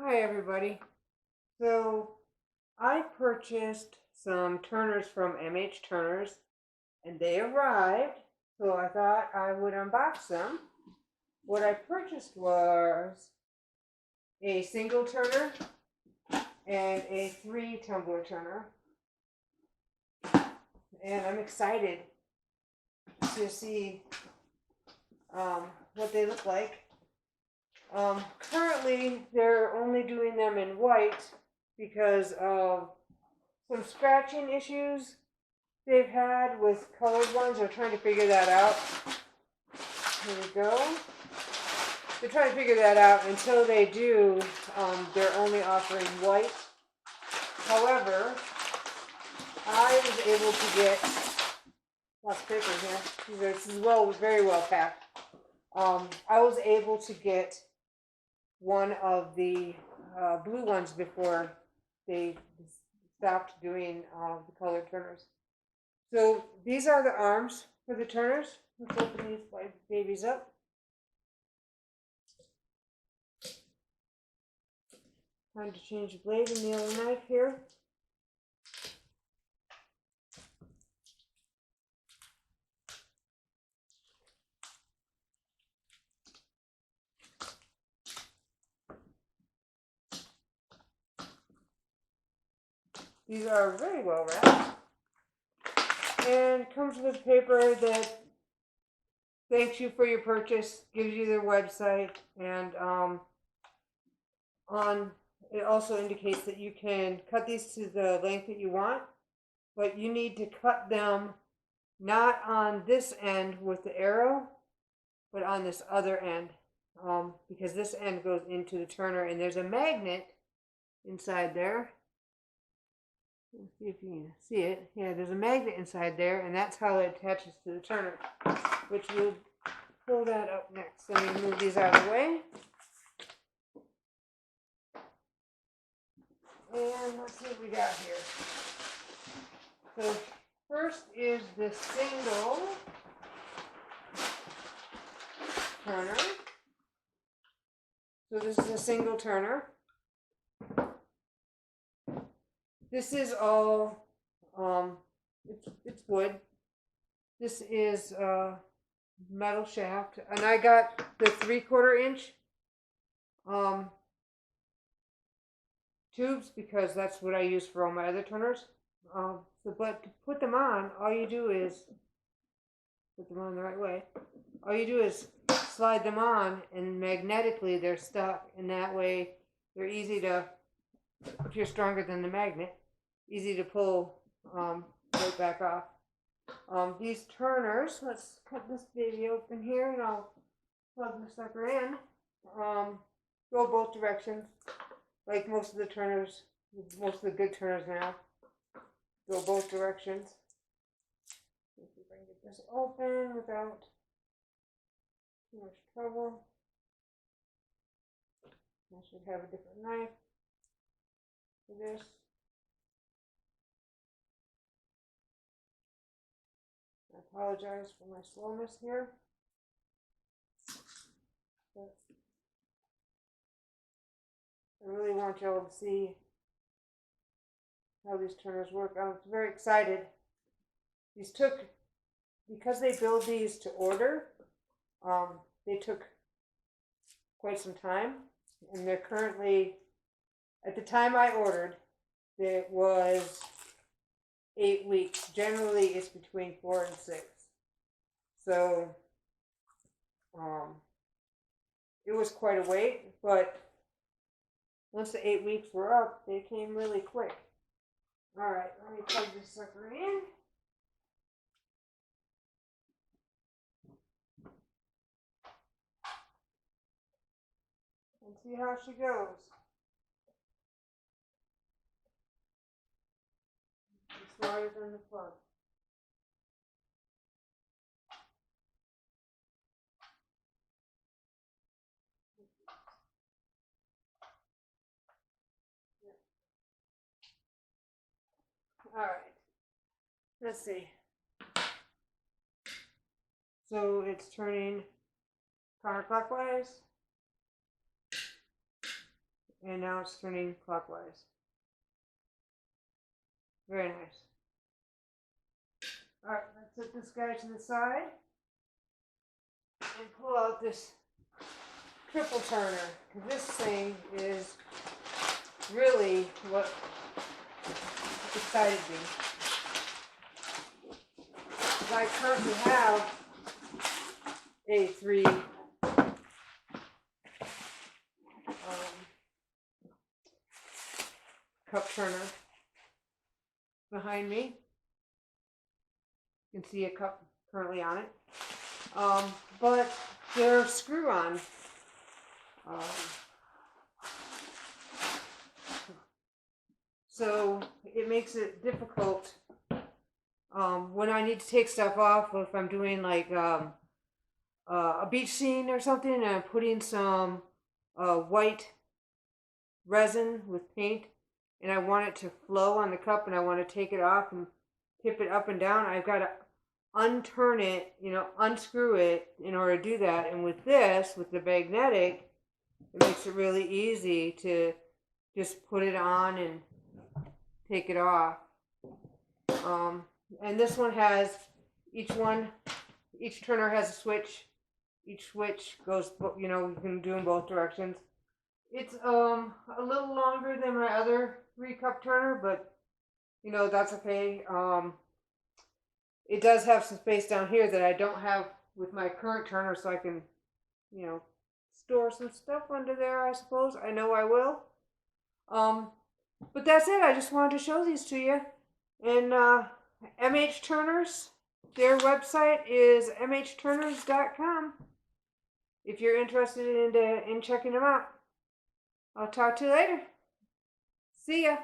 Hi everybody. So I purchased some turners from MHTurners and they arrived, so I thought I would unbox them. What I purchased was a single turner and a 3 tumbler turner. And I'm excited to see what they look like. Currently, they're only doing them in white because of some scratching issues they've had with colored ones. They're trying to figure that out. Here we go. They're trying to figure that out. Until they do, they're only offering white. However, I was able to get lots of paper here. This is very well packed. I was able to get one of the blue ones before they stopped doing the colored turners. So these are the arms for the turners. Let's open these babies up. Time to change the blade in the other knife here. These are very well wrapped and comes with paper that thanks you for your purchase, gives you their website, and it also indicates that you can cut these to the length that you want, but you need to cut them not on this end with the arrow, but on this other end, because this end goes into the turner and there's a magnet inside there. Let's see if you can see it. Yeah, there's a magnet inside there, and that's how it attaches to the turner, which we'll pull that up next. Let me move these out of the way. And let's see what we got here. So first is the single turner. So this is a single turner. This is all, it's wood. This is metal shaft, and I got the 3/4 inch tubes because that's what I use for all my other turners. But to put them on, all you do is put them on the right way. All you do is slide them on, and magnetically they're stuck, and that way they're easy to, if you're stronger than the magnet, easy to pull right back off. These turners, let's cut this baby open here and I'll plug the sucker in. Go both directions, like most of the turners, most of the good turners now. Go both directions. Let's see if I can get this open without too much trouble. I should have a different knife for this. I apologize for my slowness here. But I really want y'all to see how these turners work. I'm very excited. These took, because they build these to order, they took quite some time, and they're currently, at the time I ordered, it was 8 weeks. Generally, it's between 4 and 6. So, it was quite a wait, but once the 8 weeks were up, they came really quick. All right, let me plug this sucker in. And see how she goes. It's smarter than the plug. All right, let's see. So it's turning counterclockwise. and now it's turning clockwise. Very nice. Alright, let's set this guy to the side and pull out this triple turner, because this thing is really what excited me. I currently have a 3 cup turner behind me. You can see a cup currently on it. But they're screw-on. So it makes it difficult when I need to take stuff off, if I'm doing like a beach scene or something and I'm putting some white resin with paint and I want it to flow on the cup and I want to take it off and tip it up and down, I've got to unturn it, unscrew it in order to do that. And with this, with the magnetic, it makes it really easy to just put it on and take it off. And this one has, each turner has a switch. Each switch goes, you can do in both directions. It's a little longer than my other 3-cup turner, but that's okay. It does have some space down here that I don't have with my current turner, so I can, store some stuff under there, I suppose. I know I will. But that's it. I just wanted to show these to you. And MHTurners, their website is MHTurners.com. If you're interested in checking them out. I'll talk to you later. See ya.